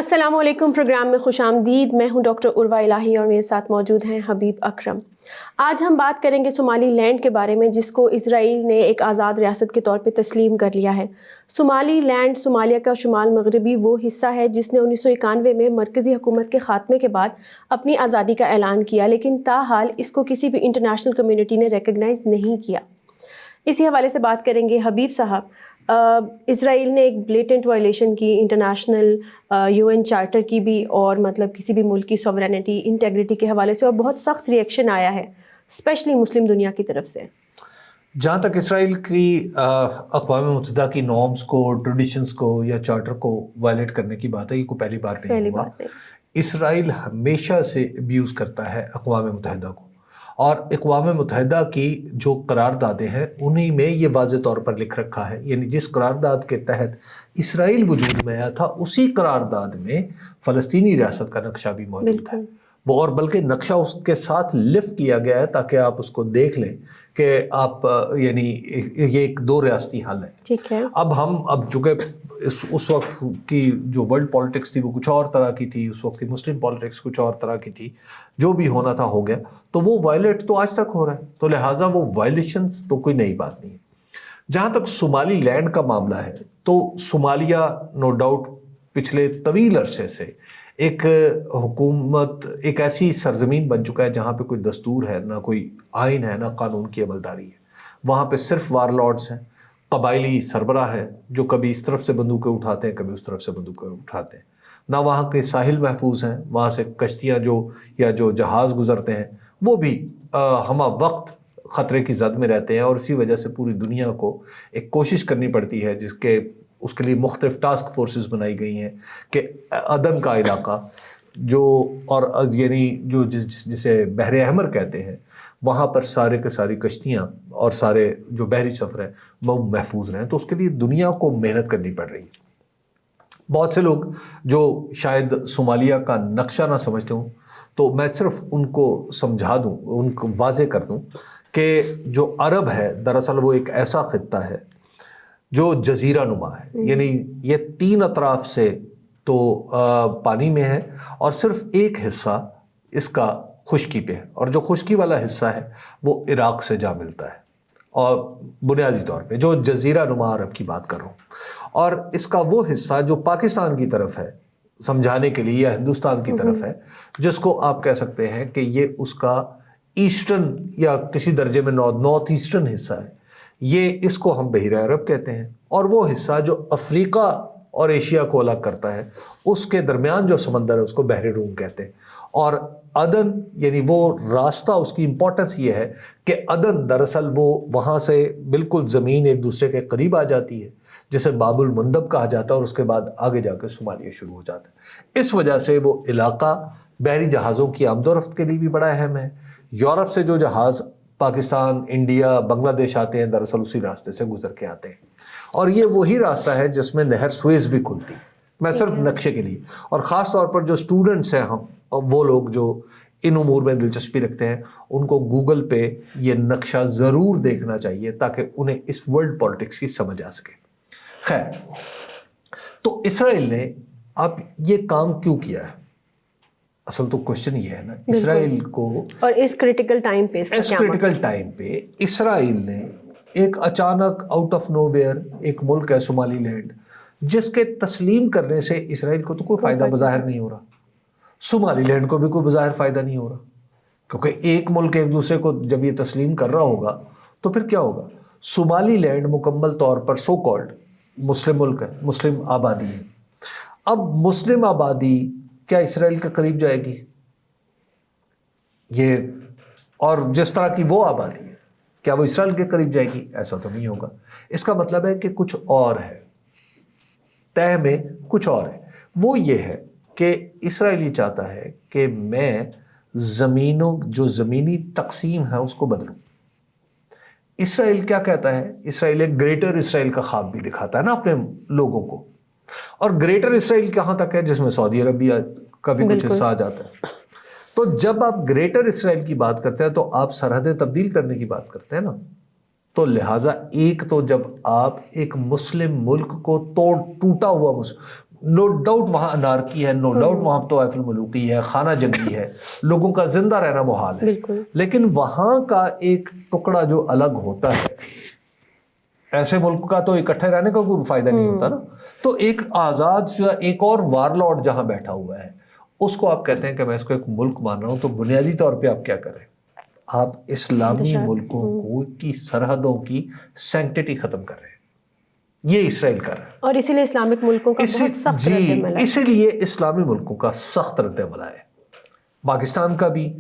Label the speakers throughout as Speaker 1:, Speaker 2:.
Speaker 1: السلام علیکم، پروگرام میں خوش آمدید۔ میں ہوں ڈاکٹر عروہ الہی اور میرے ساتھ موجود ہیں حبیب اکرم۔ آج ہم بات کریں گے صومالی لینڈ کے بارے میں، جس کو اسرائیل نے ایک آزاد ریاست کے طور پہ تسلیم کر لیا ہے۔ صومالی لینڈ صومالیہ کا شمال مغربی وہ حصہ ہے جس نے 1991 میں مرکزی حکومت کے خاتمے کے بعد اپنی آزادی کا اعلان کیا، لیکن تاحال اس کو کسی بھی انٹرنیشنل کمیونٹی نے ریکگنائز نہیں کیا۔ اسی حوالے سے بات کریں گے حبیب صاحب۔ اسرائیل نے ایک بلیٹنٹ وائلیشن کی انٹرنیشنل UN چارٹر کی بھی، اور مطلب کسی بھی ملک کی سوورینٹی انٹیگریٹی کے حوالے سے، اور بہت سخت ریئیکشن آیا ہے اسپیشلی مسلم دنیا کی طرف سے۔
Speaker 2: جہاں تک اسرائیل کی اقوام متحدہ کی نارمز کو، ٹریڈیشنز کو یا چارٹر کو وائلیٹ کرنے کی بات ہے، یہ کوئی پہلی بار نہیں ہوا۔ اسرائیل ہمیشہ سے ابیوز کرتا ہے اقوام متحدہ کو، اور اقوام متحدہ کی جو قراردادیں ہیں انہی میں یہ واضح طور پر لکھ رکھا ہے، یعنی جس قرارداد کے تحت اسرائیل وجود میں آیا تھا اسی قرارداد میں فلسطینی ریاست کا نقشہ بھی موجود ہے، وہ اور بلکہ نقشہ اس کے ساتھ لفٹ کیا گیا ہے تاکہ آپ اس کو دیکھ لیں کہ آپ یعنی یہ ایک دو ریاستی حل ہے۔
Speaker 1: ٹھیک ہے،
Speaker 2: اب چونکہ اس وقت کی جو ورلڈ پالیٹکس تھی وہ کچھ اور طرح کی تھی، اس وقت کی مسلم پالیٹکس کچھ اور طرح کی تھی، جو بھی ہونا تھا ہو گیا، تو وہ وائلیٹ تو آج تک ہو رہا ہے، تو لہٰذا وہ وائلیشن تو کوئی نئی بات نہیں ہے۔ جہاں تک صومالی لینڈ کا معاملہ ہے تو صومالیہ نو ڈاؤٹ پچھلے طویل عرصے سے ایک حکومت، ایک ایسی سرزمین بن چکا ہے جہاں پہ کوئی دستور ہے، نہ کوئی آئین ہے، نہ قانون کی عملداری ہے۔ وہاں پہ صرف وار لارڈز ہیں، قبائلی سربراہ ہیں جو کبھی اس طرف سے بندوقیں اٹھاتے ہیں، کبھی اس طرف سے بندوقیں اٹھاتے ہیں۔ نہ وہاں کے ساحل محفوظ ہیں، وہاں سے کشتیاں جو جہاز گزرتے ہیں وہ بھی ہمہ وقت خطرے کی زد میں رہتے ہیں، اور اسی وجہ سے پوری دنیا کو ایک کوشش کرنی پڑتی ہے اس کے لیے مختلف ٹاسک فورسز بنائی گئی ہیں کہ عدن کا علاقہ جسے بحر احمر کہتے ہیں، وہاں پر سارے کے ساری کشتیاں اور سارے جو بحری سفر ہیں وہ محفوظ رہیں، تو اس کے لیے دنیا کو محنت کرنی پڑ رہی ہے۔ بہت سے لوگ جو شاید صومالیہ کا نقشہ نہ سمجھتے ہوں، تو میں صرف ان کو سمجھا دوں، ان کو واضح کر دوں کہ جو عرب ہے دراصل وہ ایک ایسا خطہ ہے جو جزیرہ نما ہے، یعنی یہ تین اطراف سے تو پانی میں ہے، اور صرف ایک حصہ اس کا خشکی پہ ہے، اور جو خشکی والا حصہ ہے وہ عراق سے جا ملتا ہے، اور بنیادی طور پہ جو جزیرہ نما عرب کی بات کر رہا ہوں، اور اس کا وہ حصہ جو پاکستان کی طرف ہے سمجھانے کے لیے، یا ہندوستان کی طرف ہے، جس کو آپ کہہ سکتے ہیں کہ یہ اس کا ایسٹرن یا کسی درجے میں نارتھ ایسٹرن حصہ ہے، یہ اس کو ہم بحیرہ عرب کہتے ہیں۔ اور وہ حصہ جو افریقہ اور ایشیا کو الگ کرتا ہے، اس کے درمیان جو سمندر ہے اس کو بحر روم کہتے ہیں۔ اور عدن یعنی وہ راستہ، اس کی امپورٹنس یہ ہے کہ عدن دراصل وہ وہاں سے بالکل زمین ایک دوسرے کے قریب آ جاتی ہے، جسے باب المندب کہا جاتا ہے، اور اس کے بعد آگے جا کے صومالیہ شروع ہو جاتا ہے۔ اس وجہ سے وہ علاقہ بحری جہازوں کی آمد و رفت کے لیے بھی بڑا اہم ہے۔ یورپ سے جو جہاز پاکستان، انڈیا، بنگلہ دیش آتے ہیں، دراصل اسی راستے سے گزر کے آتے ہیں، اور یہ وہی راستہ ہے جس میں نہر سویز بھی کھلتی ہے۔ میں صرف نقشے کے لیے، اور خاص طور پر جو اسٹوڈنٹس ہیں، ہم وہ لوگ جو ان امور میں دلچسپی رکھتے ہیں، ان کو گوگل پہ یہ نقشہ ضرور دیکھنا چاہیے تاکہ انہیں اس ورلڈ پالیٹکس کی سمجھ آ سکے۔ خیر، تو اسرائیل نے اب یہ کام کیوں کیا ہے؟ اصل تو کوشچن یہ ہے نا، اسرائیل کو، اور اس کریٹیکل ٹائم پہ اسرائیل نے ایک اچانک آؤٹ آف نو ویئر ایک ملک ہے صومالی لینڈ، جس کے تسلیم کرنے سے اسرائیل کو تو کوئی فائدہ بظاہر نہیں ہو رہا، صومالی لینڈ کو بھی کوئی بظاہر فائدہ نہیں ہو رہا، کیونکہ ایک ملک ایک دوسرے کو جب یہ تسلیم کر رہا ہوگا تو پھر کیا ہوگا؟ صومالی لینڈ مکمل طور پر سو کالڈ مسلم ملک ہے، مسلم آبادی ہے۔ اب مسلم آبادی کیا اسرائیل کے قریب جائے گی؟ یہ، اور جس طرح کی وہ آبادی ہے، کیا وہ اسرائیل کے قریب جائے گی؟ ایسا تو نہیں ہوگا۔ اس کا مطلب ہے کہ کچھ اور ہے، تہ میں کچھ اور ہے۔ وہ یہ ہے کہ اسرائیل یہ چاہتا ہے کہ میں جو زمینی تقسیم ہے اس کو بدلوں۔ اسرائیل کیا کہتا ہے؟ اسرائیل ایک گریٹر اسرائیل کا خواب بھی دکھاتا ہے نا اپنے لوگوں کو، اور گریٹر اسرائیل کہاں تک ہے؟ جس میں سعودی عربیہ کا بھی کچھ حصہ آ جاتا ہے۔ تو جب آپ گریٹر اسرائیل کی بات کرتے ہیں تو آپ سرحدیں تبدیل کرنے کی بات کرتے ہیں نا، تو لہٰذا ایک تو جب آپ ایک مسلم ملک کو ٹوٹا ہوا نو ڈاؤٹ وہاں انارکی ہے، نو ڈاؤٹ وہاں طوائف الملوکی ہے، خانہ جنگی ہے، لوگوں کا زندہ رہنا محال ہے، لیکن وہاں کا ایک ٹکڑا جو الگ ہوتا ہے، ایسے ملک کا تو اکٹھے رہنے کا کوئی فائدہ نہیں ہوتا نا، تو ایک آزاد ایک اور وار لارڈ جہاں بیٹھا ہوا ہے اس کو آپ کہتے ہیں کہ میں اس کو ایک ملک مان رہا ہوں، تو بنیادی طور پہ آپ کیا کریں؟ آپ اسلامی ملکوں کو کی سرحدوں کی سینکٹیٹی ختم کر رہے ہیں، یہ اسرائیل کر رہا ہے،
Speaker 1: اور اسی لیے اسلامک ملکوں کا بہت سخت رد عمل ہے۔
Speaker 2: اسی لیے اسلامی ملکوں کا سخت رد عمل ہے، پاکستان کا بھی،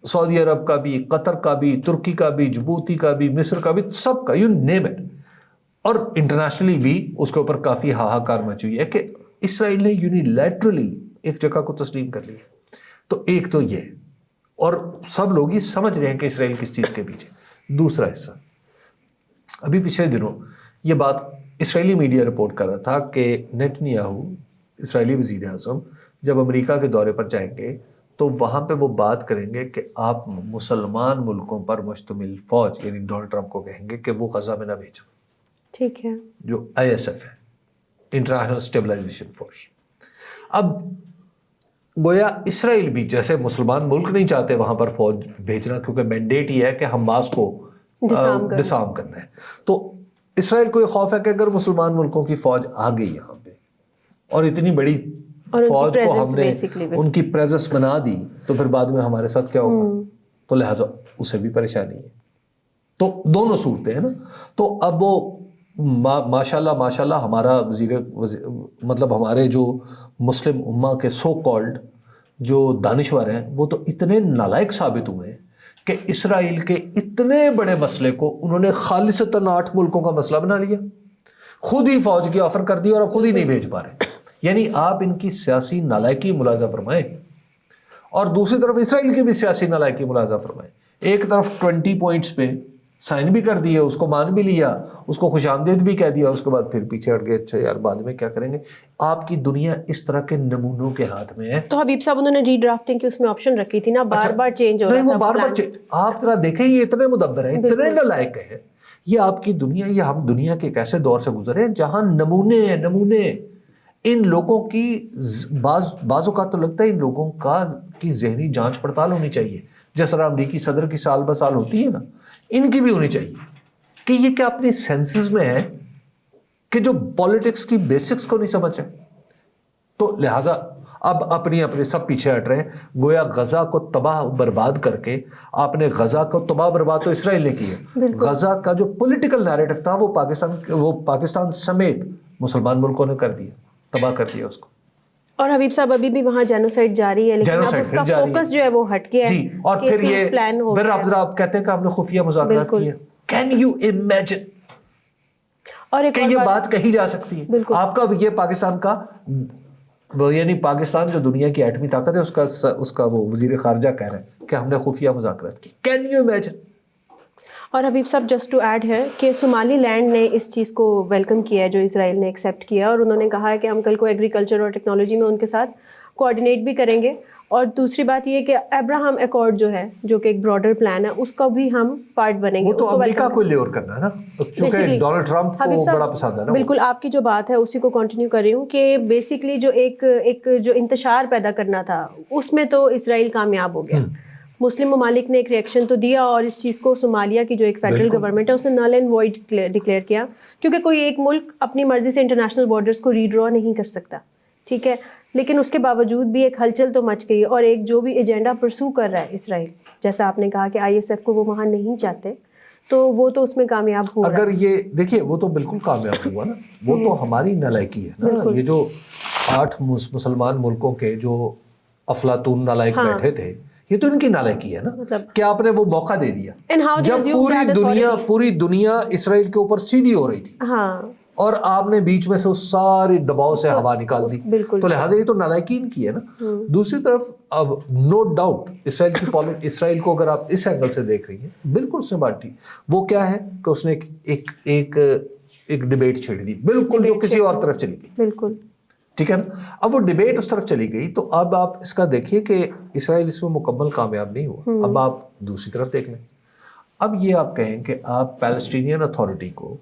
Speaker 2: سعودی عرب کا بھی، قطر کا بھی، ترکی کا بھی، جبوتی کا بھی، مصر کا بھی، سب کا، یو نیم اٹ۔ اور انٹرنیشنلی بھی اس کے اوپر کافی ہاہاکار مچی ہوئی ہے کہ اسرائیل نے یونیلیٹرلی ایک جگہ کو تسلیم کر لیا۔ تو ایک تو یہ، اور سب لوگ یہ سمجھ رہے ہیں کہ اسرائیل کس چیز کے پیچھے۔ دوسرا حصہ، ابھی پچھلے دنوں یہ بات اسرائیلی میڈیا رپورٹ کر رہا تھا کہ نیتن یاہو، اسرائیلی وزیر اعظم، جب امریکہ کے دورے پر جائیں گے تو وہاں پہ وہ بات کریں گے کہ آپ مسلمان ملکوں پر مشتمل فوج، یعنی ڈونلڈ ٹرمپ کو کہیں گے کہ وہ غزہ میں نہ بھیجیں،
Speaker 1: ٹھیک ہے،
Speaker 2: جو ISF ہے، انٹرنیشنل اسٹیبلائزیشن فورس۔ اب گویا اسرائیل بھی، جیسے مسلمان ملک نہیں چاہتے وہاں پر فوج بھیجنا کیونکہ مینڈیٹ یہ ہے کہ حماس کو ڈسارم کرنا ہے، تو اسرائیل کو یہ خوف ہے کہ اگر مسلمان ملکوں کی فوج آ گئی یہاں پہ اور اتنی بڑی فوج کو ہم نے ان کی پریزنس بنا دی تو پھر بعد میں ہمارے ساتھ کیا ہوگا، تو لہٰذا اسے بھی پریشانی ہے۔ تو دونوں صورتیں ہیں نا۔ تو اب وہ ماشاءاللہ ہمارا مطلب ہمارے جو مسلم امہ کے سو کالڈ جو دانشور ہیں وہ تو اتنے نالائق ثابت ہوئے ہیں کہ اسرائیل کے اتنے بڑے مسئلے کو انہوں نے خالصتاً 8 ملکوں کا مسئلہ بنا لیا، خود ہی فوج کی آفر کر دی اور اب خود ہی نہیں بھیج پا رہے۔ یعنی آپ ان کی سیاسی نالائکی ملاحظہ فرمائیں اور دوسری طرف اسرائیل کی بھی سیاسی نالائکی ملاحظہ فرمائیں۔ ایک طرف 20 پوائنٹس پہ سائن بھی کر دیے، اس کو مان بھی لیا، اس کو خوش آمدید بھی کہہ دیا، اس کے بعد پھر پیچھے ہٹ گئے، اچھا یار بعد میں کیا کریں گے۔ آپ کی دنیا اس طرح کے نمونوں کے ہاتھ میں ہے۔
Speaker 1: تو حبیب صاحب انہوں نے ری ڈرافٹنگ کی اس میں آپشن رکھی تھی نا، بار بار چینج ہو رہا تھا،
Speaker 2: نہیں وہ بار بار آپ ذرا دیکھیں، یہ اتنے مدبر ہیں، اتنے نالائق ہیں، یہ آپ کی دنیا، یہ ہم دنیا کے ایک ایسے دور سے گزرے ہیں جہاں نمونے ہیں، نمونے ان لوگوں کی بعض اوقات تو لگتا ہے ان لوگوں کی ذہنی جانچ پڑتال ہونی چاہیے، جس طرح امریکی صدر کی سال بسال ہوتی ہے نا، ان کی بھی ہونی چاہیے کہ یہ کیا اپنی سینسز میں ہے کہ جو پولیٹکس کی بیسکس کو نہیں سمجھ رہے۔ تو لہٰذا اب اپنی سب پیچھے ہٹ رہے ہیں، گویا غزہ کو تباہ برباد کر کے آپ نے غزہ کو تباہ برباد تو اسرائیل نے کی ہے، غزہ کا جو پولیٹیکل نیریٹو تھا وہ پاکستان سمیت مسلمان ملکوں نے کر دیا، تباہ کر دیا اس کو۔
Speaker 1: اور حبیب صاحب ابھی بھی وہاں جینوسائیڈ جاری ہے، لیکن اب اس کا فوکس جو ہے وہ ہٹ گیا ہے۔
Speaker 2: جی، اور پھر یہ پھر آپ کہتے ہیں کہ آپ نے خفیہ مذاکرات کیے، کین یو امیجن کہ یہ بات کہی جا سکتی ہے؟ آپ کا یہ پاکستان کا، یعنی پاکستان جو دنیا کی ایٹمی طاقت ہے اس کا وہ وزیر خارجہ کہہ رہے ہیں کہ ہم نے خفیہ مذاکرات کی، کین یو امیجن؟
Speaker 1: اور حبیب صاحب جسٹ ٹو ایڈ ہے کہ صومالی لینڈ نے اس چیز کو ویلکم کیا ہے جو اسرائیل نے ایکسیپٹ کیا، اور انہوں نے کہا ہے کہ ہم کل کو ایگریکلچر اور ٹیکنالوجی میں ان کے ساتھ کوآرڈینیٹ بھی کریں گے۔ اور دوسری بات یہ کہ ابراہم ایکارڈ جو ہے، جو کہ ایک براڈر پلان ہے، اس کا بھی ہم پارٹ بنیں گے۔
Speaker 2: وہ تو امریکہ کو لیور کرنا ہے نا، چونکہ ڈونلڈ ٹرمپ کو بڑا پسند ہے نا۔
Speaker 1: بالکل آپ کی جو بات ہے اسی کو کنٹینیو کر رہی ہوں کہ بیسکلی جو ایک جو انتشار پیدا کرنا تھا اس میں تو اسرائیل کامیاب ہو گیا۔ مسلم ممالک نے ایک ریئیکشن تو دیا اور اس چیز کو صومالیہ کی جو ایک فیڈرل گورنمنٹ ہے اس نے نل اینڈ وائڈ ڈکلیئر کیا، کیونکہ کوئی ایک ملک اپنی مرضی سے انٹرنیشنل بارڈرز کو ریڈرا نہیں کر سکتا، ٹھیک ہے۔ لیکن اس کے باوجود بھی ایک ہلچل تو مچ گئی، اور ایک جو بھی ایجنڈا پرسو کر رہا ہے اسرائیل، جیسا آپ نے کہا کہ ISF کو وہ وہاں نہیں چاہتے، تو وہ تو اس میں کامیاب ہوا۔
Speaker 2: اگر یہ دیکھیے وہ تو بالکل کامیاب ہوا نا، وہ تو ہماری نالائکی ہے نا۔ یہ جو 8 مسلمان ملکوں کے جو افلاطون نالائق بیٹھے تھے، یہ تو ان کی نالائکی ہے نا کہ آپ نے وہ موقع دے دیا جب پوری دنیا اسرائیل کے اوپر سیدھی ہو رہی تھی، اور آپ نے بیچ میں سے اس ساری دباؤ سے ہوا نکال دی، تو لہٰذا یہ تو نالائکی ان کی ہے نا۔ دوسری طرف اب نو ڈاؤٹ اسرائیل کو اگر آپ اس اینگل سے دیکھ رہی ہیں، بالکل اس نے بات کی، وہ کیا ہے کہ اس نے ایک ڈبیٹ چھیڑ دی، بالکل جو کسی اور طرف چلی گئی،
Speaker 1: بالکل
Speaker 2: ٹھیک ہے نا۔ اب وہ ڈبیٹ اس طرف چلی گئی تو اب آپ اس کا دیکھیے کہ اسرائیل اس میں مکمل کامیاب نہیں ہوا۔ اب آپ دوسری طرف دیکھ لیں، اب یہ آپ کہیں کہ آپ پیلسٹینین اتھارٹی کو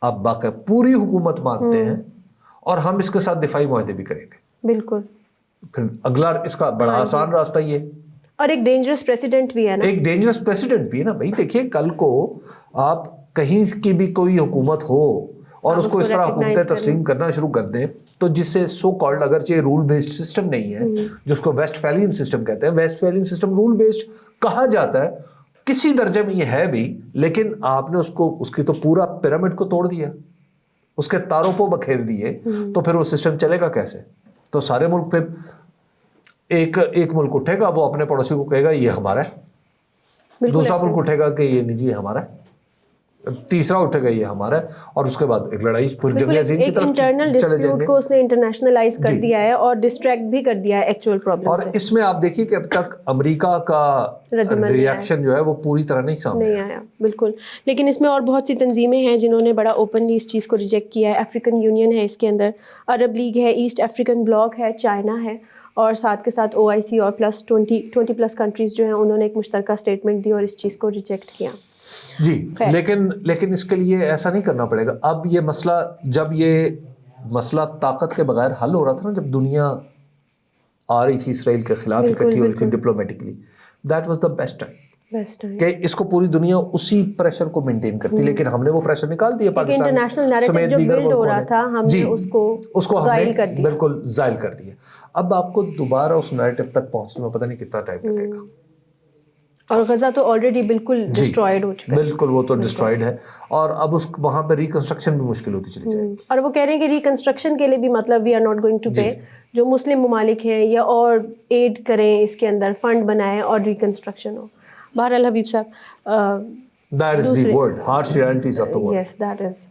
Speaker 2: آپ باقی پوری حکومت مانتے ہیں اور ہم اس کے ساتھ دفاعی معاہدے بھی کریں گے.
Speaker 1: بالکل.
Speaker 2: پھر اگلا اس کا بڑا آسان راستہ یہ,
Speaker 1: اور ایک ڈینجرس پریسیڈنٹ بھی ہے نا.
Speaker 2: ایک ڈینجرس پریسیڈنٹ بھی ہے نا بھائی. دیکھیے کل کو آپ کہیں کی بھی کوئی حکومت ہو اور اس کو اس طرح حکومتیں تسلیم کرنا شروع کر دیں, تو جس سے سو کالڈ, اگرچہ رول بیسڈ سسٹم نہیں ہے, جس کو ویسٹ فیلین سسٹم کہتے ہیں, ویسٹ فیلین سسٹم رول بیسڈ کہا جاتا ہے, کسی درجے میں یہ ہے بھی, لیکن آپ نے اس کی تو پورا پیرامڈ کو توڑ دیا, اس کے تاروں کو بکھیر دیے, تو پھر وہ سسٹم چلے گا کیسے؟ تو سارے ملک پھر ایک ملک اٹھے گا, وہ اپنے پڑوسی کو کہے گا یہ ہمارا ہے, دوسرا ملک اٹھے گا کہ یہ نہیں جی ہمارا ہے, تیسرا اٹھے گا یہ ہمارا ہے, اور اس کے بعد ایک لڑائی پھر جنگ عظیم کی طرف چلے جائیں گے.
Speaker 1: کو اس نے انٹرنیشنلائز کر دیا ہے اور ڈسٹریکٹ بھی کر دیا ہے ایکچوئل پرابلم
Speaker 2: اور
Speaker 1: سے.
Speaker 2: اس میں آپ دیکھیے کہ اب تک امریکہ کا ری ایکشن جو ہے وہ پوری طرح نہیں سامنے
Speaker 1: آیا. بالکل. لیکن اس میں اور بہت سی تنظیمیں ہیں جنہوں نے بڑا اوپنلی اس چیز کو ریجیکٹ کیا ہے. افریقن یونین ہے اس کے اندر, عرب لیگ ہے, ایسٹ افریقن بلاک ہے, چائنا ہے, اور ساتھ کے ساتھ OIC اور پلس 20+ کنٹریز جو ہیں انہوں نے ایک مشترکہ اسٹیٹمنٹ دی اور اس چیز کو ریجیکٹ کیا.
Speaker 2: جی. لیکن اس کے لیے ایسا نہیں کرنا پڑے گا. اب یہ مسئلہ, جب یہ مسئلہ طاقت کے بغیر حل ہو رہا تھا نا, جب دنیا آ رہی تھی اسرائیل کے خلاف اکٹھی ہو رہی تھی diplomatically, that was the best time کہ اس کو پوری دنیا اسی پریشر کو مینٹین کرتی. لیکن ہم نے وہ پریشر نکال دیا پاکستان سمیت دیگر ملکوں نے. جی, اس کو ہم نے بالکل زائل کر دیا. اب آپ کو دوبارہ اس نیریٹو تک پہنچنے میں پتہ نہیں کتنا ٹائم لگے گا.
Speaker 1: اور غزہ تو آلریڈی بالکل ڈسٹرائڈ ہو چکا ہے.
Speaker 2: بالکل, وہ تو ڈسٹرائڈ ہے, اور اب وہاں پہ ریکنسٹرکشن بھی مشکل ہوتی چلی جائے گی.
Speaker 1: اور وہ کہہ رہے ہیں کہ ریکنسٹرکشن کے لیے بھی مطلب we are not going to pay. جو مسلم ممالک ہیں یا اور ایڈ کریں اس کے اندر, فنڈ بنائیں اور ریکنسٹرکشن ہو. بہرحال حبیب صاحب,
Speaker 2: That is the word, harsh realities of the world.
Speaker 1: Yes, that is.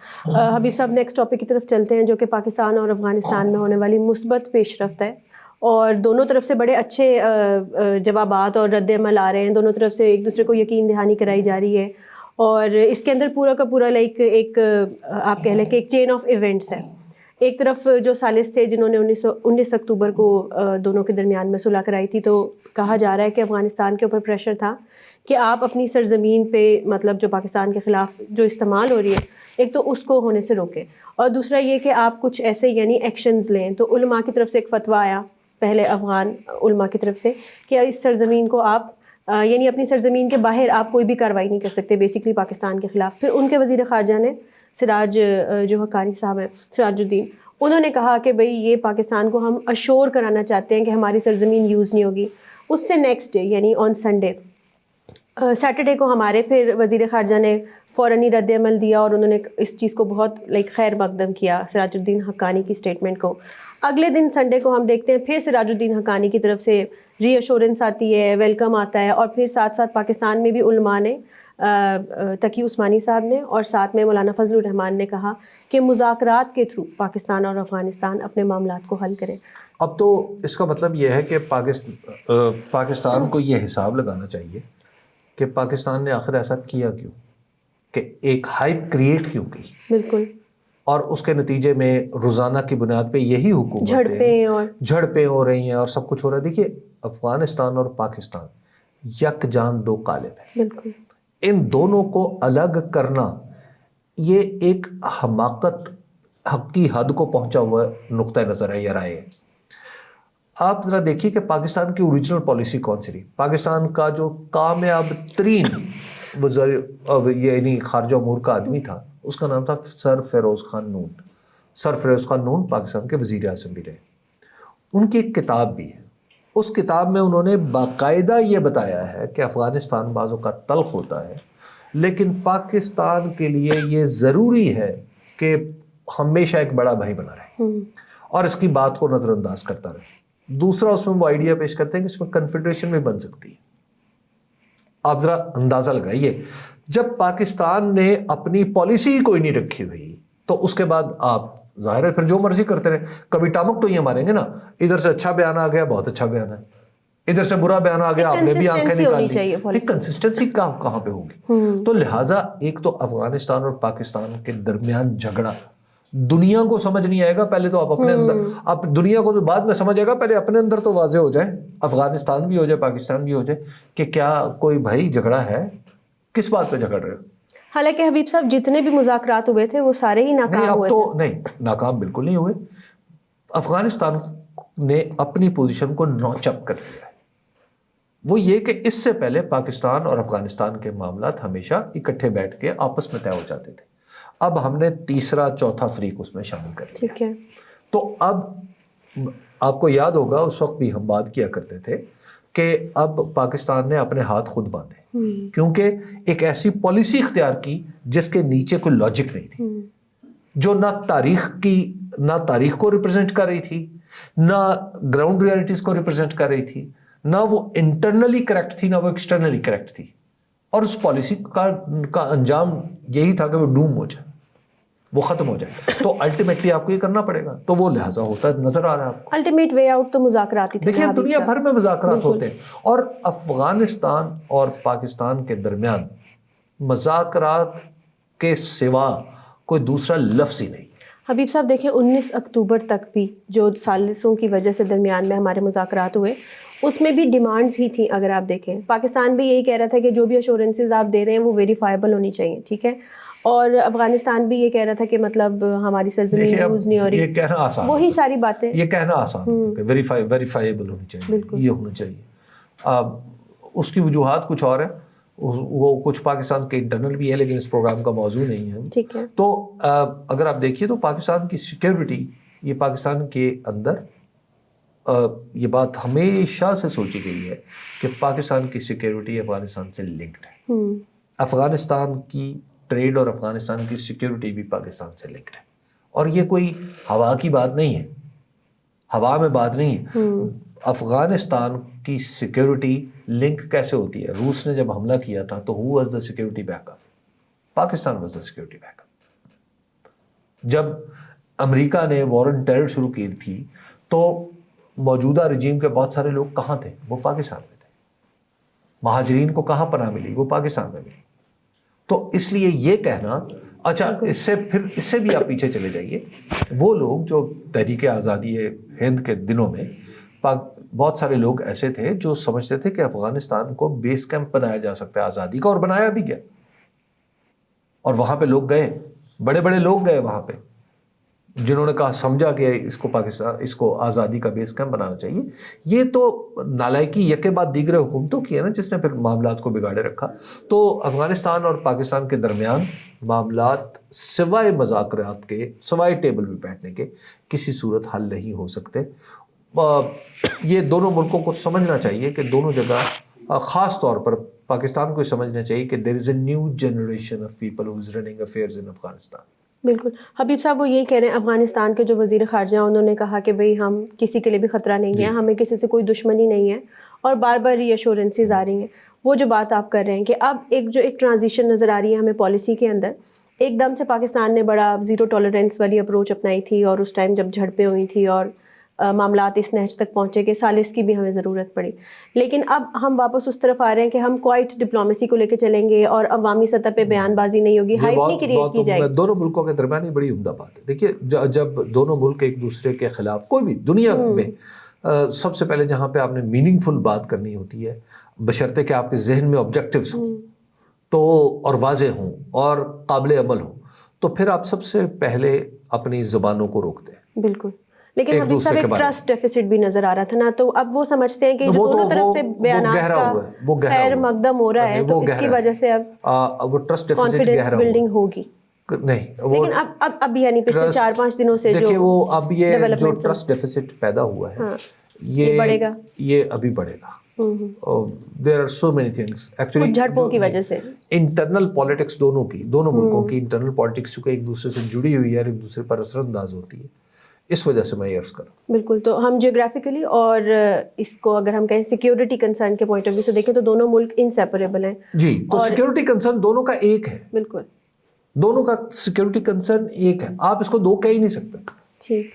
Speaker 1: حبیب صاحب نیکسٹ ٹاپک کی طرف چلتے ہیں, جو کہ پاکستان اور افغانستان میں ہونے والی مثبت پیش رفت ہے, اور دونوں طرف سے بڑے اچھے جوابات اور رد عمل آ رہے ہیں. دونوں طرف سے ایک دوسرے کو یقین دہانی کرائی جا رہی ہے, اور اس کے اندر پورا کا پورا ایک آپ کہہ لیں کہ ایک چین آف ایونٹس ہے. ایک طرف جو ثالث تھے جنہوں نے 19 اکتوبر کو دونوں کے درمیان میں صلح کرائی تھی, تو کہا جا رہا ہے کہ افغانستان کے اوپر پریشر تھا کہ آپ اپنی سرزمین پہ مطلب جو پاکستان کے خلاف جو استعمال ہو رہی ہے, ایک تو اس کو ہونے سے روکیں, اور دوسرا یہ کہ آپ کچھ ایسے یعنی ایکشنز لیں. تو علماء کی طرف سے ایک فتویٰ آیا پہلے افغان علماء کی طرف سے کہ اس سرزمین کو آپ یعنی اپنی سرزمین کے باہر آپ کوئی بھی کارروائی نہیں کر سکتے بیسکلی پاکستان کے خلاف. پھر ان کے وزیر خارجہ نے سراج جو حقانی صاحب ہیں, سراج الدین, انہوں نے کہا کہ بھئی یہ پاکستان کو ہم اشور کرانا چاہتے ہیں کہ ہماری سرزمین یوز نہیں ہوگی. اس سے نیکسٹ ڈے یعنی آن سیٹرڈے کو ہمارے پھر وزیر خارجہ نے فوراً ہی رد عمل دیا, اور انہوں نے اس چیز کو بہت خیر مقدم کیا سراج الدین حقانی کی اسٹیٹمنٹ کو. اگلے دن سنڈے کو ہم دیکھتے ہیں پھر سراج الدین حقانی کی طرف سے ری ایشورنس آتی ہے, ویلکم آتا ہے, اور پھر ساتھ ساتھ پاکستان میں بھی علماء نے, تقی عثمانی صاحب نے اور ساتھ میں مولانا فضل الرحمان نے کہا کہ مذاکرات کے تھرو پاکستان اور افغانستان اپنے معاملات کو حل کریں.
Speaker 2: اب تو اس کا مطلب یہ ہے کہ پاکستان کو یہ حساب لگانا چاہیے کہ پاکستان نے آخر ایسا کیا کیوں, کہ ایک ہائپ کریٹ کیوں کی.
Speaker 1: بالکل.
Speaker 2: اور اس کے نتیجے میں روزانہ کی بنیاد پہ یہی حکومت جھڑپیں ہو رہی ہیں اور سب کچھ ہو رہا ہے. دیکھیے افغانستان اور پاکستان یک جان دو قالب ہیں.
Speaker 1: بالکل.
Speaker 2: ان دونوں کو الگ کرنا یہ ایک حماقت حق کی حد کو پہنچا ہوا نقطہ نظر ہے یا رائے ہے. آپ ذرا دیکھیے کہ پاکستان کی اوریجنل پالیسی کون سی رہی. پاکستان کا جو کامیاب ترین یعنی خارجہ امور کا آدمی تھا, اس کا نام تھا سر فیروز خان نون. سر فیروز خان نون پاکستان کے وزیر اعظم بھی رہے. ان کی ایک کتاب بھی ہے, اس کتاب میں انہوں نے باقاعدہ یہ بتایا ہے کہ افغانستان بعض اوقات تلخ ہوتا ہے, لیکن پاکستان کے لیے یہ ضروری ہے کہ ہمیشہ ایک بڑا بھائی بنا رہے اور اس کی بات کو نظر انداز کرتا رہے. دوسرا اس میں وہ آئیڈیا پیش کرتے ہیں کہ اس میں کنفیڈریشن بھی بن سکتی ہے. آپ ذرا اندازہ لگائیے, جب پاکستان نے اپنی پالیسی کوئی نہیں رکھی ہوئی تو اس کے بعد آپ ظاہر ہے پھر جو مرضی کرتے رہے. کبھی ٹامک تو یہ ماریں گے نا, ادھر سے اچھا بیان آ گیا, بہت اچھا بیان ہے, ادھر سے برا بیان آ گیا, آپ نے بھی آنکھیں نکال لی. کنسسٹنسی کہاں پہ ہوگی؟ تو لہٰذا ایک تو افغانستان اور پاکستان کے درمیان جھگڑا دنیا کو سمجھ نہیں آئے گا. پہلے تو آپ اپنے اندر, آپ دنیا کو تو بعد میں سمجھ آئے گا, پہلے اپنے اندر تو واضح ہو جائے, افغانستان بھی ہو جائے, پاکستان بھی ہو جائے کہ کیا کوئی بھائی جھگڑا ہے, کس بات پہ جھگڑ رہے ہو.
Speaker 1: حالانکہ حبیب صاحب جتنے بھی مذاکرات ہوئے تھے وہ سارے ہی ناکام ہوئے
Speaker 2: اب تو نہیں، ناکام بالکل نہیں ہوئے. افغانستان نے اپنی پوزیشن کو نوچپ کر دیا ہے. وہ یہ کہ اس سے پہلے پاکستان اور افغانستان کے معاملات ہمیشہ اکٹھے بیٹھ کے آپس میں طے ہو جاتے تھے. اب ہم نے تیسرا چوتھا فریق اس میں شامل کر لیا.
Speaker 1: ٹھیک ہے.
Speaker 2: تو اب آپ کو یاد ہوگا اس وقت بھی ہم بات کیا کرتے تھے کہ اب پاکستان نے اپنے ہاتھ خود باندھے، کیونکہ ایک ایسی پالیسی اختیار کی جس کے نیچے کوئی لاجک نہیں تھی، جو نہ تاریخ کو ریپرزینٹ کر رہی تھی، نہ گراؤنڈ ریالٹیز کو ریپرزینٹ کر رہی تھی، نہ وہ انٹرنلی کریکٹ تھی، نہ وہ ایکسٹرنلی کریکٹ تھی. اور اس پالیسی کا انجام یہی تھا کہ وہ ڈوم ہو جائے، وہ ختم ہو جائے. تو الٹیمیٹلی آپ کو یہ کرنا پڑے گا. تو وہ لہٰذا ہوتا نظر آ رہا ہے آپ کو.
Speaker 1: الٹیمیٹ وے آؤٹ تو مذاکرات ہی تھے.
Speaker 2: دیکھیں دنیا بھر میں مذاکرات ہوتے ہیں، اور افغانستان اور پاکستان کے درمیان مذاکرات کے سوا کوئی دوسرا لفظ ہی نہیں.
Speaker 1: حبیب صاحب دیکھیں 19 اکتوبر تک بھی جو سازشوں کی وجہ سے درمیان میں ہمارے مذاکرات ہوئے اس میں بھی ڈیمانڈز ہی تھیں. اگر آپ دیکھیں پاکستان بھی یہی کہہ رہا تھا کہ جو بھی ایشورنسز آپ دے رہے ہیں وہ ویریفائبل ہونی چاہیے. ٹھیک ہے. اور افغانستان بھی یہ کہہ رہا تھا کہ مطلب ہماری سرزمین یوز نہیں ہو رہی.
Speaker 2: یہ کہنا آسان،
Speaker 1: وہی ساری باتیں
Speaker 2: یہ کہنا آسان ہے، ویریفائبل ہونی چاہیے، یہ ہونا چاہیے. اس کی وجوہات کچھ اور ہیں، وہ کچھ پاکستان کے انٹرنل بھی ہے، لیکن اس پروگرام کا موضوع نہیں ہے.
Speaker 1: ٹھیک ہے.
Speaker 2: تو اگر آپ دیکھیے تو پاکستان کی سیکیورٹی، یہ پاکستان کے اندر یہ بات ہمیشہ سے سوچی گئی ہے کہ پاکستان کی سیکیورٹی افغانستان سے لنکڈ ہے. افغانستان کی ٹریڈ اور افغانستان کی سیکیورٹی بھی پاکستان سے لنکڈ ہے. اور یہ کوئی ہوا کی بات نہیں ہے، ہوا میں بات نہیں ہے. افغانستان کی سیکیورٹی لنک کیسے ہوتی ہے؟ روس نے جب حملہ کیا تھا تو who was the security back up? Pakistan was the security back up. جب امریکہ نے وار آن ٹیرر شروع کی تھی تو موجودہ رجیم کے بہت سارے لوگ کہاں تھے؟ وہ پاکستان میں تھے. مہاجرین کو کہاں پناہ ملی؟ وہ پاکستان میں ملی. تو اس لیے یہ کہنا، اچھا اس سے بھی آپ پیچھے چلے جائیے. وہ لوگ جو تحریک آزادی ہند کے دنوں میں بہت سارے لوگ ایسے تھے جو سمجھتے تھے کہ افغانستان کو بیس کیمپ بنایا جا سکتا ہے آزادی کا، اور بنایا بھی گیا. اور وہاں پہ لوگ گئے، بڑے بڑے لوگ گئے وہاں پہ، جنہوں نے کہا سمجھا کہ اس کو آزادی کا بیس کیمپ بنانا چاہیے. یہ تو نالائکی یکے بعد دیگر حکومتوں کی ہے نا، جس نے پھر معاملات کو بگاڑے رکھا. تو افغانستان اور پاکستان کے درمیان معاملات سوائے مذاکرات کے، سوائے ٹیبل پہ بیٹھنے کے، کسی صورت حل نہیں ہو سکتے. یہ دونوں ملکوں کو سمجھنا چاہیے کہ دونوں جگہ، خاص طور پر پاکستان کو سمجھنا چاہیے کہ there is a new generation of people who is running affairs in Afghanistan.
Speaker 1: بالکل. حبیب صاحب وہ یہی کہہ رہے ہیں، افغانستان کے جو وزیر خارجہ ہیں انہوں نے کہا کہ بھئی ہم کسی کے لیے بھی خطرہ نہیں ہے، ہمیں کسی سے کوئی دشمنی نہیں ہے، اور بار بار ری ایشورنسز آ رہی ہیں. وہ جو بات آپ کر رہے ہیں کہ اب ایک ٹرانزیشن نظر آ رہی ہے ہمیں پالیسی کے اندر. ایک دم سے پاکستان نے بڑا زیرو ٹالرنس والی اپروچ اپنائی تھی، اور اس ٹائم جب جھڑپیں ہوئی تھی اور معاملات اس نہج تک پہنچے کہ سالس کی بھی ہمیں ضرورت پڑی. لیکن اب ہم واپس اس طرف آ رہے ہیں کہ ہم کوائٹ ڈپلومیسی کو لے کے چلیں گے اور عوامی سطح پہ بیان بازی نہیں ہوگی، ہائپ نہیں کریٹ کی جائے گی.
Speaker 2: دونوں ملکوں کے درمیان بڑی عمدہ بات ہے. دیکھیے جب دونوں ملک ایک دوسرے کے خلاف، کوئی بھی دنیا میں سب سے پہلے جہاں پہ آپ نے میننگ فل بات کرنی ہوتی ہے، بشرطے کہ آپ کے ذہن میں آبجیکٹیوز ہوں تو، اور واضح ہوں اور قابل عمل ہوں، تو پھر آپ سب سے پہلے اپنی زبانوں کو روکتے ہیں.
Speaker 1: بالکل. لیکن حبیب صاحب ایک ٹرسٹ ڈیفیسٹ بھی نظر آ رہا تھا نا، تو اب وہ سمجھتے ہیں کہ جو دونوں طرف سے بیانات کا خیر مقدم ہو رہا ہے تو اس کی وجہ سے اب
Speaker 2: وہ ٹرسٹ ڈیفیسٹ
Speaker 1: کانفیڈنس بلڈنگ ہوگی.
Speaker 2: نہیں
Speaker 1: لیکن اب یعنی پچھلے 4-5 دنوں سے
Speaker 2: دیکھیے وہ اب یہ جو ٹرسٹ ڈیفیسٹ پیدا ہوا ہے یہ بڑھے گا، یہ ابھی بڑھے گا. There are so many things actually
Speaker 1: جھڑپوں کی وجہ سے.
Speaker 2: انٹرنل پالیٹکس دونوں ملکوں کی انٹرنل پالیٹکس چونکہ ایک دوسرے سے جڑی ہوئی ہے اور ایک دوسرے پر اثر انداز ہوتی ہے، اس وجہ سے میں یہ عرض کروں.
Speaker 1: بالکل. تو ہم جیوگرافیکلی اور اس کو اگر ہم کہیں سیکیورٹی کنسرن کے پوائنٹ آف ویو سے دیکھیں تو دونوں ملک انسیپریبل ہیں.
Speaker 2: جی. تو سیکیورٹی کنسرن دونوں کا ایک ہے.
Speaker 1: بالکل.
Speaker 2: دونوں کا سیکیورٹی کنسرن ایک ہے، آپ اس کو دو کہہ ہی نہیں سکتے.
Speaker 1: ٹھیک.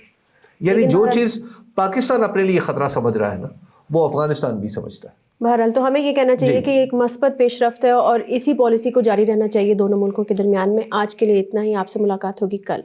Speaker 2: یعنی جو چیز پاکستان اپنے لیے خطرہ سمجھ رہا ہے نا، وہ افغانستان بھی سمجھتا ہے.
Speaker 1: بہرحال تو ہمیں یہ کہنا چاہیے کہ ایک مثبت پیش رفت ہے اور اسی پالیسی کو جاری رہنا چاہیے دونوں ملکوں کے درمیان میں. آج کے لیے اتنا ہی. آپ سے ملاقات ہوگی کل.